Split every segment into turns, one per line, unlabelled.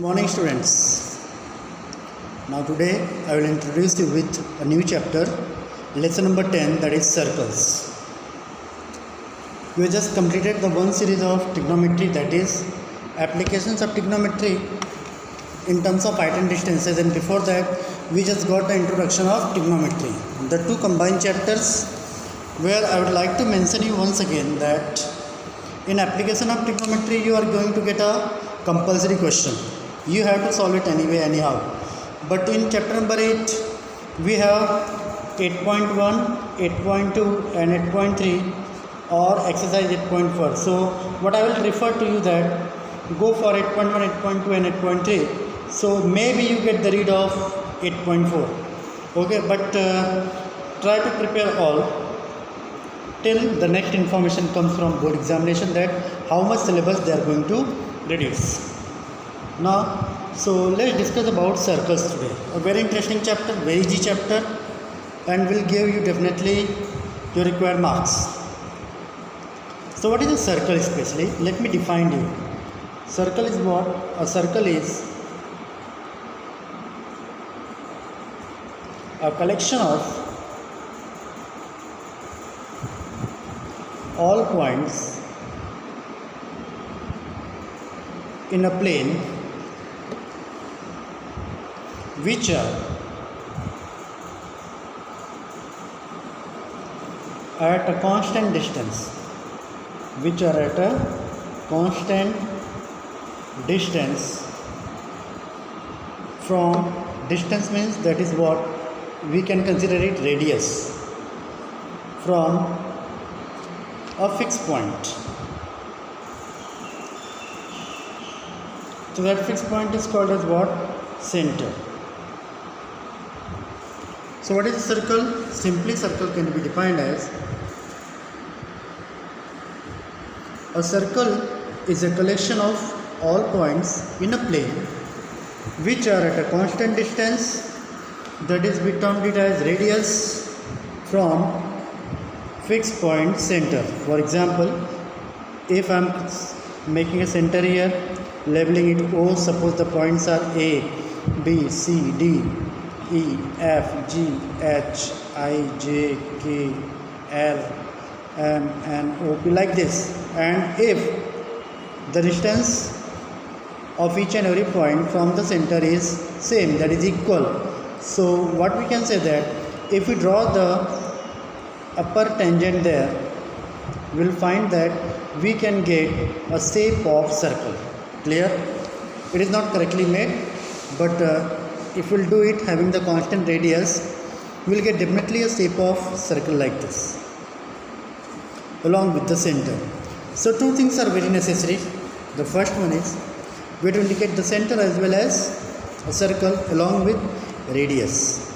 Morning students. Now today I will introduce you with a new chapter, lesson number 10, that is circles. We have just completed the one series of trigonometry, that is applications of trigonometry in terms of height and distances, and before that we just got the introduction of trigonometry. The two combined chapters, where I would like to mention you once again that in application of trigonometry you are going to get a compulsory question. You have to solve it anyway anyhow, but in chapter number 8 we have 8.1, 8.2 and 8.3 or exercise 8.4. so what I will refer to you that go for 8.1, 8.2 and 8.3. so maybe you get the read of 8.4. okay, but try to prepare all till the next information comes from board examination, that how much syllabus they are going to reduce. Now, so let's discuss about circles today. A very interesting chapter, very easy chapter, and will give you definitely your required marks. So what is a circle especially? Let me define you. Circle is what? A circle is a collection of all points in a plane which are at a constant distance, from distance means that is what we can consider it radius, from a fixed point. So that fixed point is called as what? Center. So what is a circle? Simply circle can be defined as a circle is a collection of all points in a plane which are at a constant distance, that is we termed it as radius, from fixed point center. For example, if I am making a center here, labeling it O, suppose the points are A, B, C, D, E, F, G, H, I, J, K, L, M, N, O, P, like this. And if the distance of each and every point from the center is same, that is equal, so what we can say that if we draw the upper tangent there, we will find that we can get a shape of circle. Clear? It is not correctly made, but if we will do it having the constant radius, we will get definitely a shape of circle like this along with the center. So two things are very necessary. The first one is we have to indicate the center as well as a circle along with radius.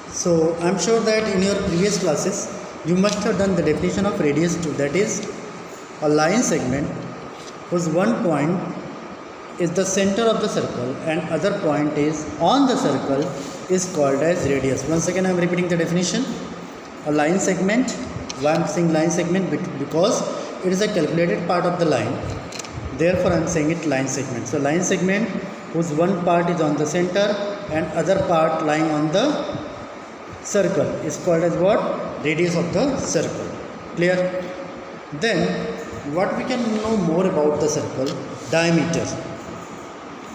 So I am sure that in your previous classes you must have done the definition of radius too, that is a line segment whose one point is the center of the circle and other point is on the circle is called as radius. Once again I am repeating the definition. A line segment, why I am saying line segment? Because it is a calculated part of the line, therefore I am saying it line segment. So line segment whose one part is on the center and other part lying on the circle is called as what? Radius of the circle. Clear? Then what we can know more about the circle? Diameter.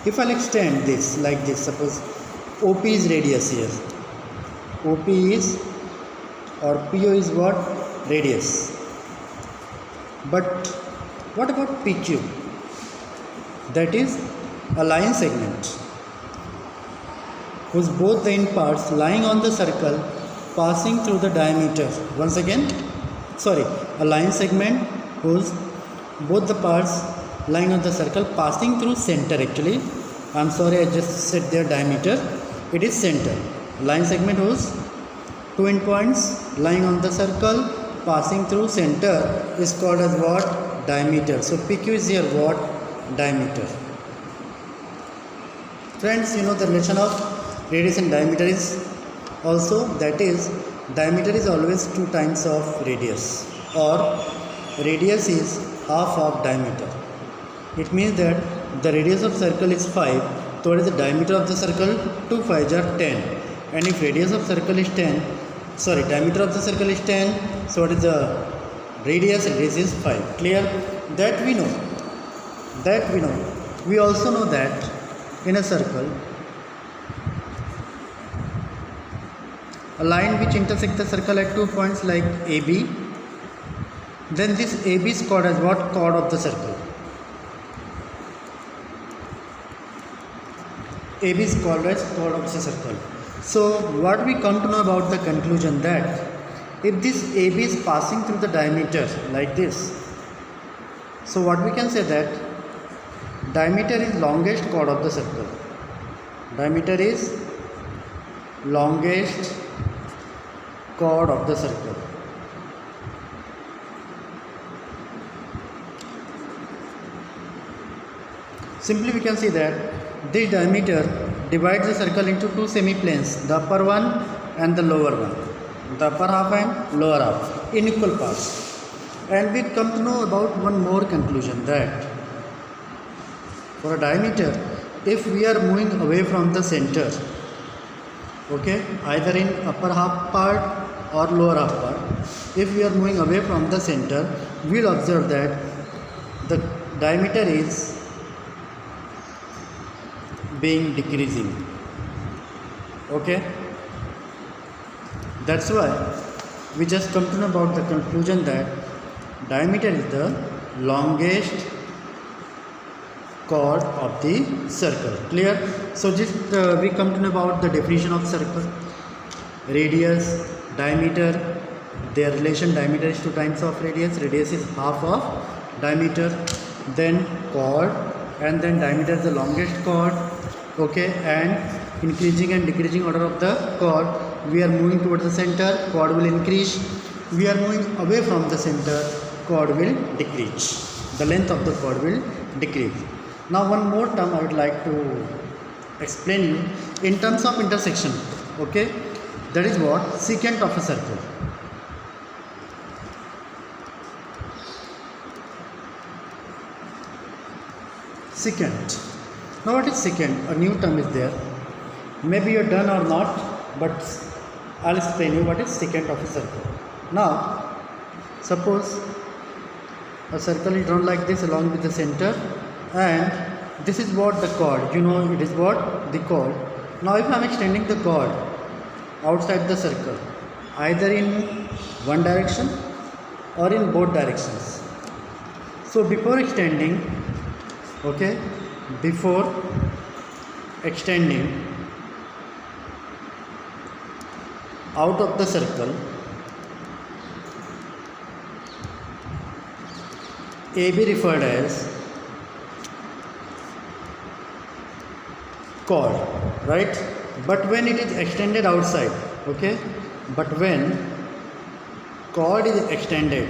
If I'll extend this like this, suppose OP is radius here. OP is or PO is what? Radius. But what about PQ? That is a line segment whose both the end parts lying on the circle passing through the diameter. Once again, a line segment whose both the parts lying on the circle passing through center. Actually I just said their diameter, it is center. Line segment whose two end points lying on the circle passing through center is called as what? Diameter. So PQ is here what? Diameter. Friends, you know the relation of radius and diameter is also, that is diameter is always 2 times of radius, or radius is half of diameter. It means that the radius of circle is 5, so what is the diameter of the circle? 2 5s are 10. And if radius of circle is 10, sorry, diameter of the circle is 10, so what is the radius? Radius is 5. Clear? That we know. That we know. We also know that in a circle, a line which intersects the circle at 2 points like AB, then this AB is called as what? Chord of the circle. AB is called as chord of the circle. So what we come to know about the conclusion that if this AB is passing through the diameter like this, so what we can say that diameter is longest chord of the circle. Diameter is longest chord of the circle. Simply we can see that this diameter divides the circle into two semi-planes, the upper one and the lower one, the upper half and lower half, in equal parts. And we come to know about one more conclusion, that for a diameter, if we are moving away from the center, okay, either in upper half part or lower half part, if we are moving away from the center, we will observe that the diameter is being decreasing. Okay, that's why we just come to know about the conclusion that diameter is the longest chord of the circle. Clear? So just we come to know about the definition of circle. Radius, diameter, their relation, diameter is 2 times of radius, radius is half of diameter, then chord, and then diameter is the longest chord. Okay, and increasing and decreasing order of the chord. We are moving towards the center, chord will increase. We are moving away from the center, chord will decrease. The length of the chord will decrease. Now one more term I would like to explain you in terms of intersection. Okay, that is what? Secant of a circle. Secant. Now what is secant? A new term is there. Maybe you're done or not, but I'll explain you what is secant of a circle. Now, suppose a circle is drawn like this along with the center, and this is what the chord. You know, it is what? The chord. Now if I am extending the chord outside the circle, either in one direction or in both directions. So before extending, okay, before extending out of the circle, AB referred as chord, right? But when it is extended outside, okay, but when chord is extended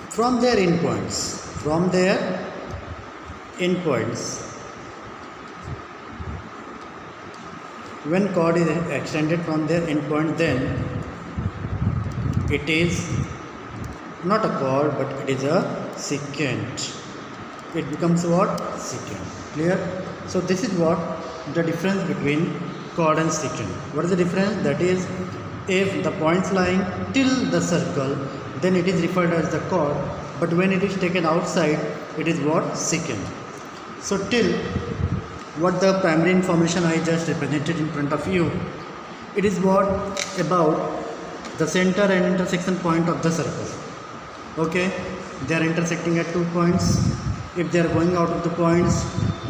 from their endpoints, when chord is extended from their endpoint, then it is not a chord but it is a secant. It becomes what? Secant. Clear? So this is what the difference between chord and secant. What is the difference? That is, if the points lying till the circle, then it is referred as the chord, but when it is taken outside, it is what? Secant. So till what the primary information I just represented in front of you, it is what? About the center and intersection point of the circle. Okay, they are intersecting at 2 points. If they are going out of the points,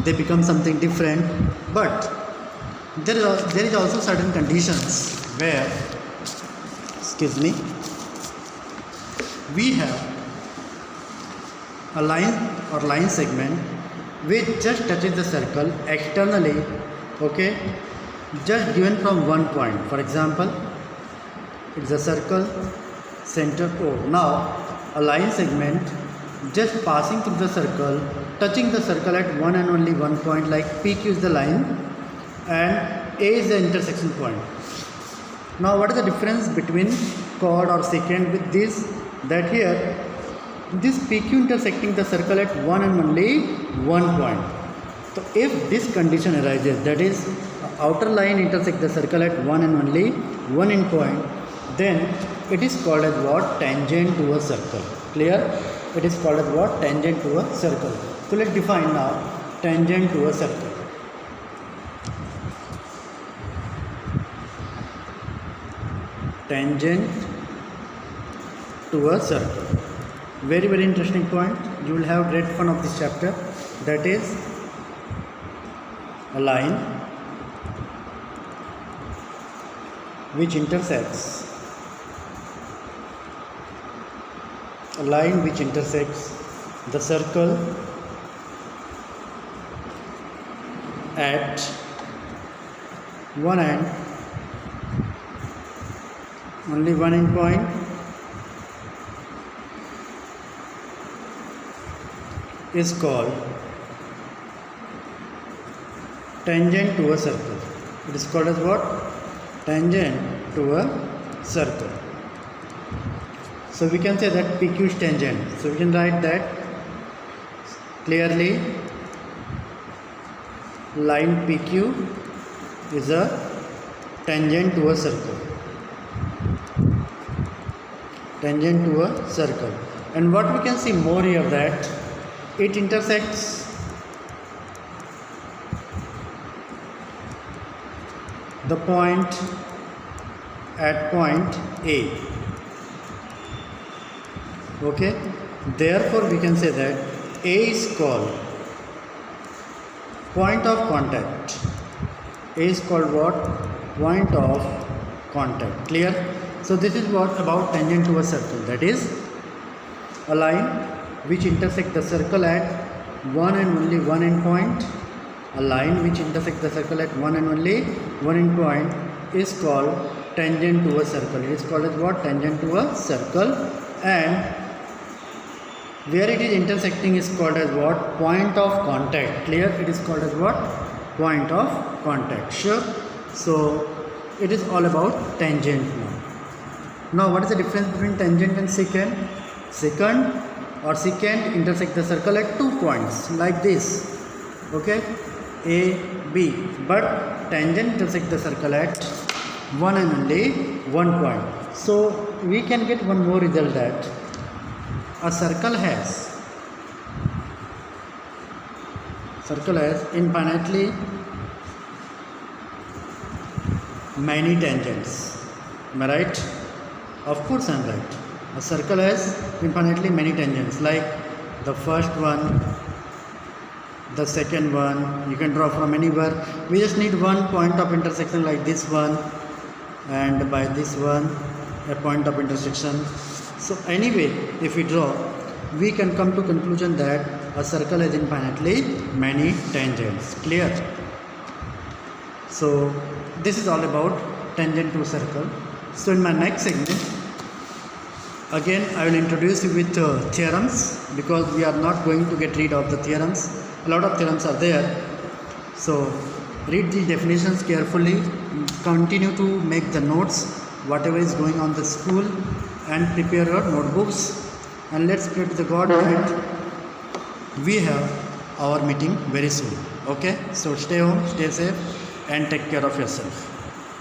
they become something different. But there is also certain conditions where, excuse me, we have a line or line segment which just touches the circle externally, okay, just given from one point. For example, it's a circle, center O. Now a line segment just passing through the circle, touching the circle at one and only one point, like PQ is the line and A is the intersection point. Now what is the difference between chord or secant with this? That here this PQ intersecting the circle at one and only one point. So if this condition arises, that is outer line intersect the circle at one and only one end point, then it is called as what? Tangent to a circle. Clear? It is called as what? Tangent to a circle. So let's define now tangent to a circle. Tangent to a circle. Very, very interesting point. You will have great fun of this chapter. That is a line which intersects the circle at one end, only one end point, is called tangent to a circle. It is called as what? Tangent to a circle. So we can say that PQ is tangent. So we can write that clearly. Line PQ is a tangent to a circle. Tangent to a circle. And what we can see more here, that it intersects the point at point A. Okay, therefore we can say that A is called point of contact. A is called what? Point of contact. Clear? So this is what about tangent to a circle. That is a line which intersects the circle at one and only one end point. A line which intersects the circle at one and only one end point is called tangent to a circle. It is called as what? Tangent to a circle. And where it is intersecting is called as what? Point of contact. Clear? It is called as what? Point of contact. Sure? So it is all about tangent now. Now what is the difference between tangent and secant? Secant or secant intersect the circle at 2 points like this. Okay? A, B. But tangent intersect the circle at one and only one point. So we can get one more result, that a circle has infinitely many tangents. Am I right? Of course I am right. A circle has infinitely many tangents, like the first one, the second one. You can draw from anywhere. We just need one point of intersection like this one, and by this one a point of intersection. So anyway, if we draw, we can come to conclusion that a circle has infinitely many tangents. Clear? So this is all about tangent to circle. So in my next segment, again I will introduce you with theorems, because we are not going to get rid of the theorems. A lot of theorems are there. So read the definitions carefully, continue to make the notes whatever is going on the school, and prepare your notebooks, and let's pray to the God that we have our meeting very soon. Okay, so stay home, stay safe, and take care of yourself.